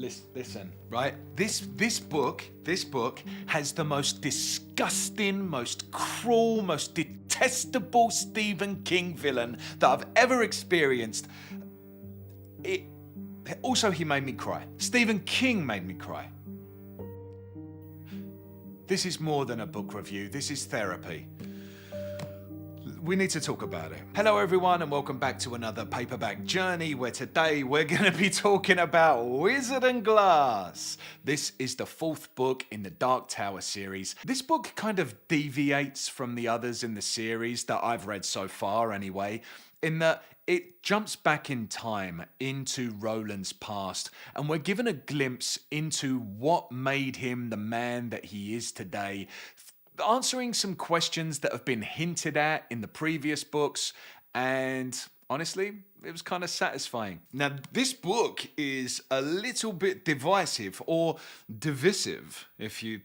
Listen, right? This book has the most disgusting, most cruel, most detestable Stephen King villain that I've ever experienced. Also, he made me cry. Stephen King made me cry. This is more than a book review. This is therapy. We need to talk about it. Hello everyone and welcome back to another paperback journey where today we're going to be talking about Wizard and Glass. This is the fourth book in the Dark Tower series. This book kind of deviates from the others in the series that I've read so far anyway, in that it jumps back in time into Roland's past and we're given a glimpse into what made him the man that he is today, answering some questions that have been hinted at in the previous books, and honestly, it was kind of satisfying. Now, this book is a little bit divisive or divisive, if you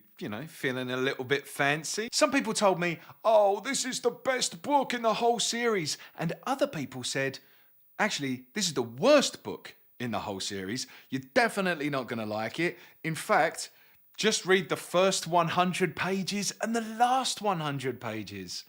feeling a little bit fancy. Some people told me, oh, this is the best book in the whole series, and other people said, actually, this is the worst book in the whole series. You're definitely not going to like it. In fact, just read the first 100 pages and the last 100 pages.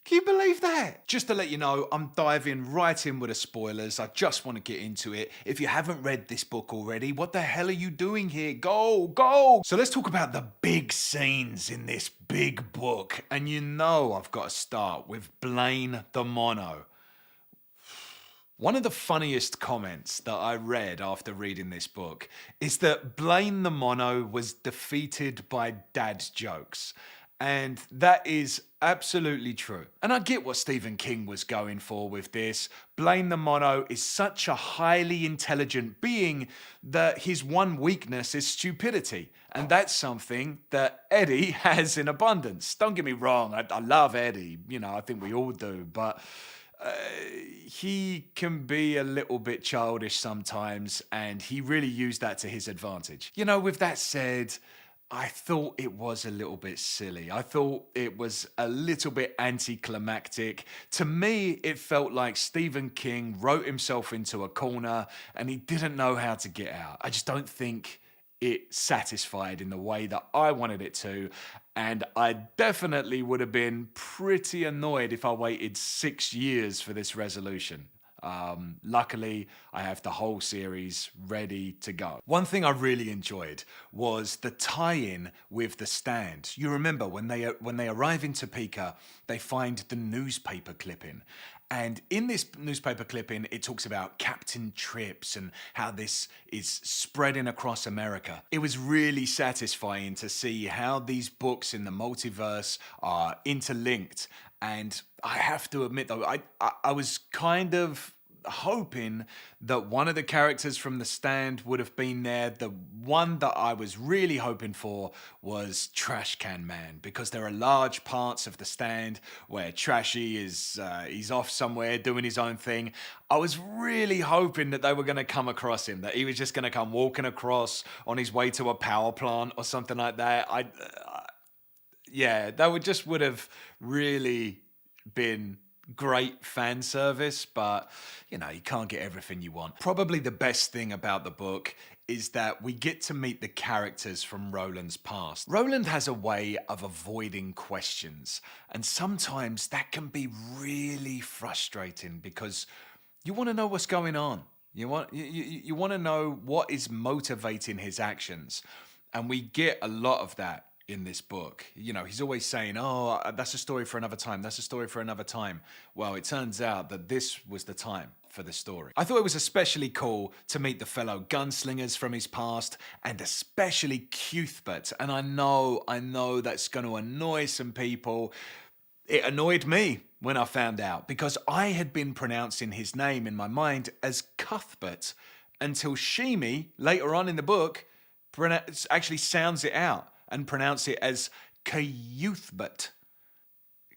Can you believe that? Just to let you know, I'm diving right in with the spoilers. I just want to get into it. If you haven't read this book already, what the hell are you doing here? Go! So let's talk about the big scenes in this big book. And I've got to start with Blaine the Mono. One of the funniest comments that I read after reading this book is that Blaine the Mono was defeated by dad jokes. And that is absolutely true. And I get what Stephen King was going for with this. Blaine the Mono is such a highly intelligent being that his one weakness is stupidity. And that's something that Eddie has in abundance. Don't get me wrong, I love Eddie. I think we all do. But he can be a little bit childish sometimes, and he really used that to his advantage. With that said, I thought it was a little bit silly. I thought it was a little bit anticlimactic. To me, it felt like Stephen King wrote himself into a corner and he didn't know how to get out. I just don't think it satisfied in the way that I wanted it to, and I definitely would have been pretty annoyed if I waited 6 years for this resolution. Luckily, I have the whole series ready to go. One thing I really enjoyed was the tie-in with the Stand. You remember when they arrive in Topeka, they find the newspaper clipping. And in this newspaper clipping, it talks about Captain Trips and how this is spreading across America. It was really satisfying to see how these books in the multiverse are interlinked. And I have to admit, though, I was kind of hoping that one of the characters from The Stand would have been there. The one that I was really hoping for was Trash Can Man, because there are large parts of The Stand where Trashy is he's off somewhere doing his own thing. I was really hoping that they were going to come across him, that he was just going to come walking across on his way to a power plant or something like that. That would have really been great fan service, but you can't get everything you want. Probably the best thing about the book is that we get to meet the characters from Roland's past. Roland has a way of avoiding questions, and sometimes that can be really frustrating because you want to know what's going on. You want to know what is motivating his actions, and we get a lot of that in this book. He's always saying, oh, that's a story for another time. That's a story for another time. Well, it turns out that this was the time for the story. I thought it was especially cool to meet the fellow gunslingers from his past, and especially Cuthbert. And I know that's going to annoy some people. It annoyed me when I found out, because I had been pronouncing his name in my mind as Cuthbert until Shimi, later on in the book, actually sounds it out and pronounce it as Cuthbert.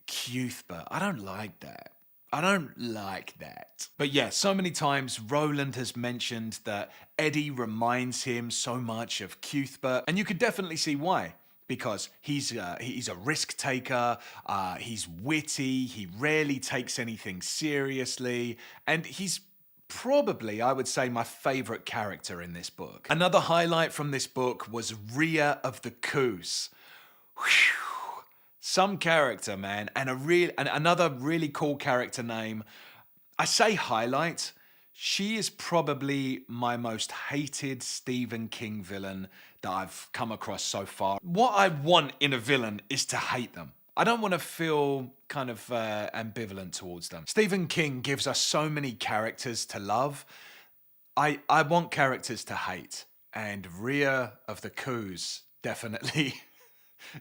Cuthbert. I don't like that. But yeah, so many times Roland has mentioned that Eddie reminds him so much of Cuthbert, and you could definitely see why. Because he's a risk taker, he's witty, he rarely takes anything seriously, and he's probably, I would say, my favorite character in this book. Another highlight from this book was Rhea of the Coos. Whew. Some character, man, and another really cool character name. I say highlight. She is probably my most hated Stephen King villain that I've come across so far. What I want in a villain is to hate them. I don't want to feel kind of ambivalent towards them. Stephen King gives us so many characters to love. I want characters to hate. And Rhea of the Coos definitely,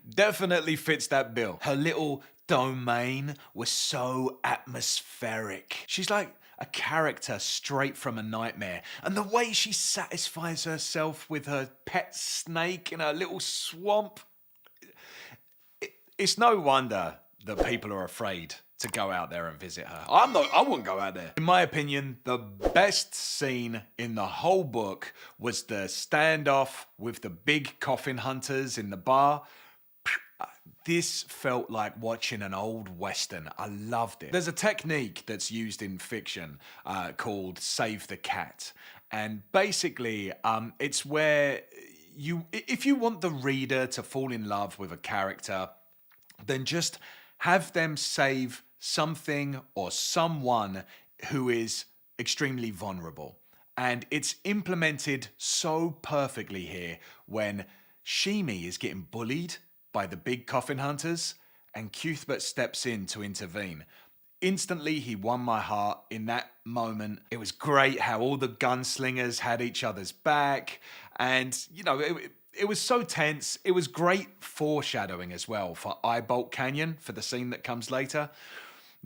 definitely fits that bill. Her little domain was so atmospheric. She's like a character straight from a nightmare. And the way she satisfies herself with her pet snake in her little swamp. It's no wonder that people are afraid to go out there and visit her. I wouldn't go out there. In my opinion, the best scene in the whole book was the standoff with the big coffin hunters in the bar. This felt like watching an old Western. I loved it. There's a technique that's used in fiction called Save the Cat. And basically, it's where if you want the reader to fall in love with a character, then just have them save something or someone who is extremely vulnerable. And it's implemented so perfectly here when Shimi is getting bullied by the big coffin hunters and Cuthbert steps in to intervene. Instantly, he won my heart in that moment. It was great how all the gunslingers had each other's back. And, you know, it was so tense. It was great foreshadowing as well for Eyebolt Canyon for the scene that comes later.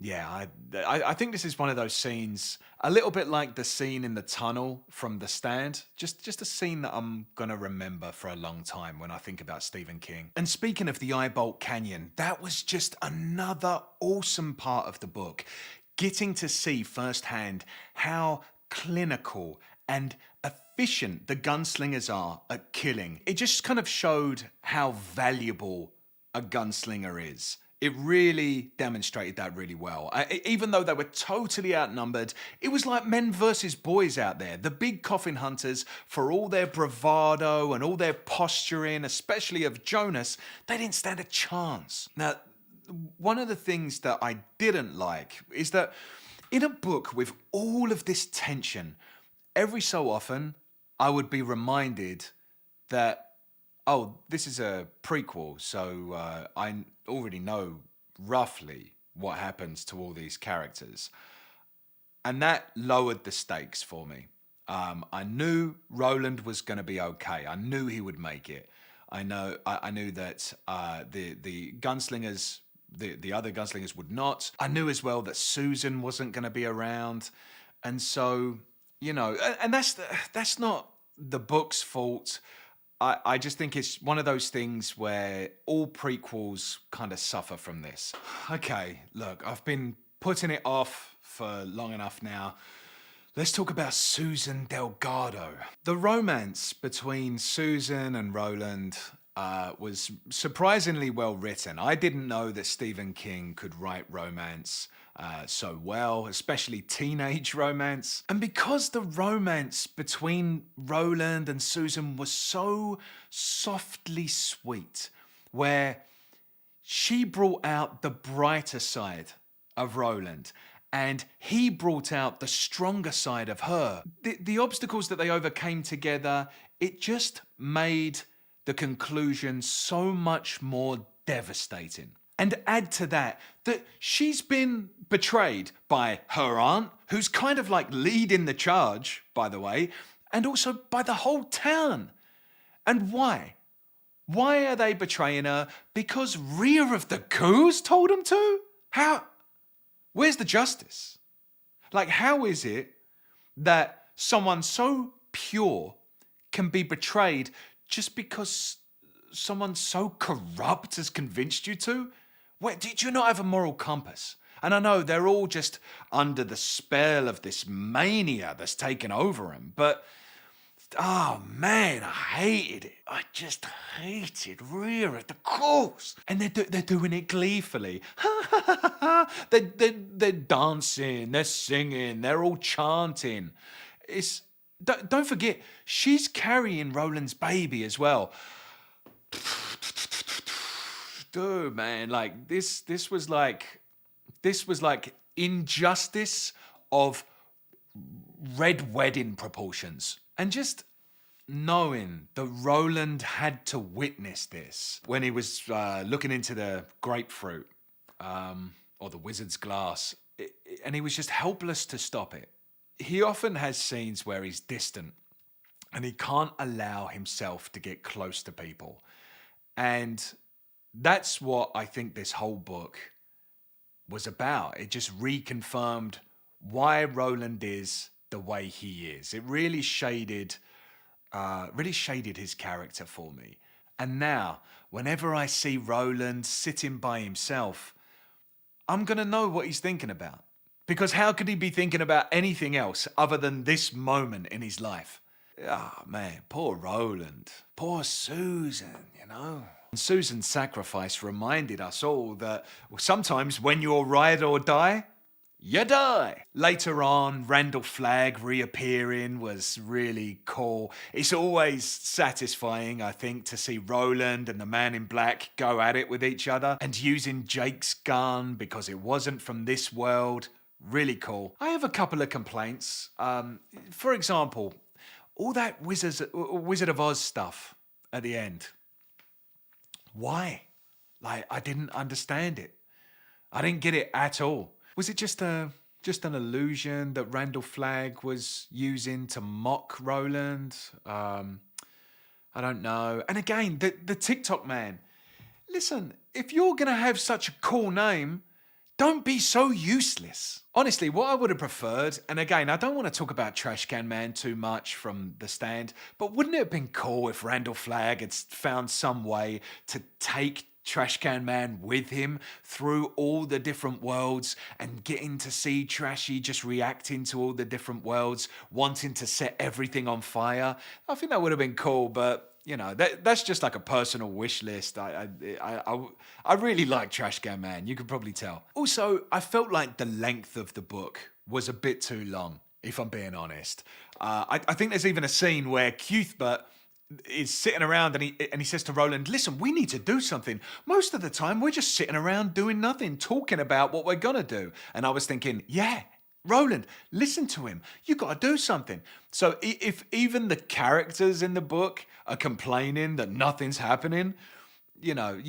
Yeah, I think this is one of those scenes, a little bit like the scene in the tunnel from The Stand. Just a scene that I'm going to remember for a long time when I think about Stephen King. And speaking of the Eyebolt Canyon, that was just another awesome part of the book. Getting to see firsthand how clinical and efficient the gunslingers are at killing. It just kind of showed how valuable a gunslinger is. It really demonstrated that really well. Even though they were totally outnumbered, it was like men versus boys out there. The big coffin hunters, for all their bravado and all their posturing, especially of Jonas, they didn't stand a chance. Now, one of the things that I didn't like is that in a book with all of this tension, every so often, I would be reminded that, oh, this is a prequel, so I already know roughly what happens to all these characters. And that lowered the stakes for me. I knew Roland was going to be okay. I knew he would make it. I knew that the gunslingers, the other gunslingers would not. I knew as well that Susan wasn't going to be around. And so, you know, and that's not the book's fault. I just think it's one of those things where all prequels kind of suffer from this. Okay, look, I've been putting it off for long enough now. Let's talk about Susan Delgado. The romance between Susan and Roland was surprisingly well written. I didn't know that Stephen King could write romance so well, especially teenage romance. And because the romance between Roland and Susan was so softly sweet, where she brought out the brighter side of Roland and he brought out the stronger side of her. The obstacles that they overcame together, it just made the conclusion so much more devastating. And add to that she's been betrayed by her aunt, who's kind of like leading the charge, by the way, and also by the whole town. And why? Why are they betraying her? Because Rhea of the Coos told them to? How? Where's the justice? Like, how is it that someone so pure can be betrayed just because someone so corrupt has convinced you to? Where, did you not have a moral compass? And I know they're all just under the spell of this mania that's taken over them, but oh man, I hated it. I just hated Rear of the Course. And they're doing it gleefully. they're dancing, they're singing, they're all chanting. Don't forget, she's carrying Roland's baby as well. Dude, man, like this was like injustice of Red Wedding proportions. And just knowing that Roland had to witness this when he was looking into the grapefruit or the wizard's glass, and he was just helpless to stop it. He often has scenes where he's distant and he can't allow himself to get close to people. And that's what I think this whole book was about. It just reconfirmed why Roland is the way he is. It really shaded his character for me. And now, whenever I see Roland sitting by himself, I'm going to know what he's thinking about. Because how could he be thinking about anything else other than this moment in his life? Ah, man, poor Roland. Poor Susan, you know. And Susan's sacrifice reminded us all that sometimes when you're ride or die, you die. Later on, Randall Flagg reappearing was really cool. It's always satisfying, I think, to see Roland and the Man in Black go at it with each other and using Jake's gun because it wasn't from this world. Really cool. I have a couple of complaints. For example, all that Wizard of Oz stuff at the end. Why? Like, I didn't understand it. I didn't get it at all. Was it just an illusion that Randall Flagg was using to mock Roland? I don't know. And again, the TikTok man. Listen, if you're going to have such a cool name, don't be so useless. Honestly, what I would have preferred, and again, I don't want to talk about Trash Can Man too much from the stand, but wouldn't it have been cool if Randall Flagg had found some way to take Trash Can Man with him through all the different worlds and getting to see Trashy just reacting to all the different worlds, wanting to set everything on fire? I think that would have been cool, but you know, that's just like a personal wish list. I really like Trash Can Man. You can probably tell. Also, I felt like the length of the book was a bit too long, if I'm being honest. I think there's even a scene where Cuthbert is sitting around and he says to Roland, listen, we need to do something. Most of the time, we're just sitting around doing nothing, talking about what we're going to do. And I was thinking, yeah, Roland, listen to him. You got to do something. So if even the characters in the book are complaining that nothing's happening, you know,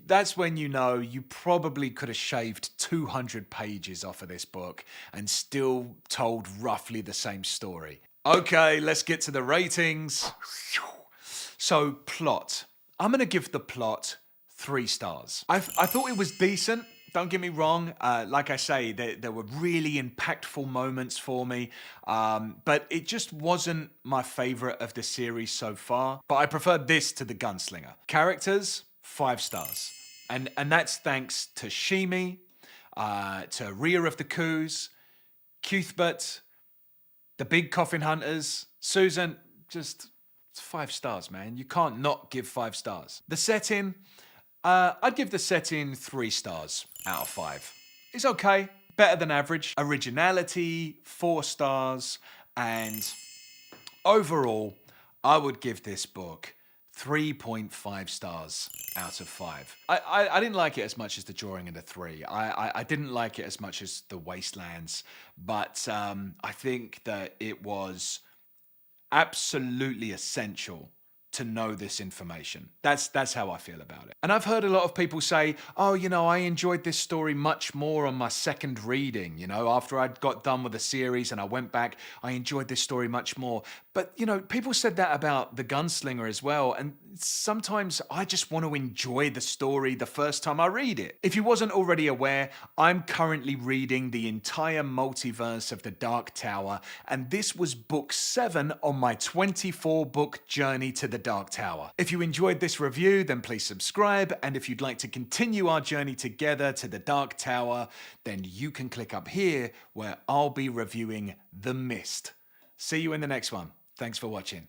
that's when you know you probably could have shaved 200 pages off of this book and still told roughly the same story. Okay, let's get to the ratings. So, plot. I'm going to give the plot 3 stars. I thought it was decent. Don't get me wrong. Like I say, there were really impactful moments for me. But it just wasn't my favorite of the series so far. But I preferred this to The Gunslinger. Characters, 5 stars. And that's thanks to Shimi, to Rear of the Coos, Cuthbert, the Big Coffin Hunters, Susan, just 5 stars, man. You can't not give 5 stars. The setting, I'd give the setting 3 stars out of 5. It's okay, better than average. Originality, 4 stars. And overall, I would give this book 3.5 stars out of 5. I didn't like it as much as The Drawing and the 3. I didn't like it as much as The Wastelands, but I think that it was absolutely essential to know this information. That's how I feel about it. And I've heard a lot of people say, oh, you know, I enjoyed this story much more on my second reading. You know, after I'd got done with the series and I went back, I enjoyed this story much more. But, you know, people said that about The Gunslinger as well. And sometimes I just want to enjoy the story the first time I read it. If you wasn't already aware, I'm currently reading the entire multiverse of The Dark Tower. And this was book 7 on my 24-book journey to The Dark Tower. If you enjoyed this review, then please subscribe. And if you'd like to continue our journey together to The Dark Tower, then you can click up here where I'll be reviewing The Mist. See you in the next one. Thanks for watching.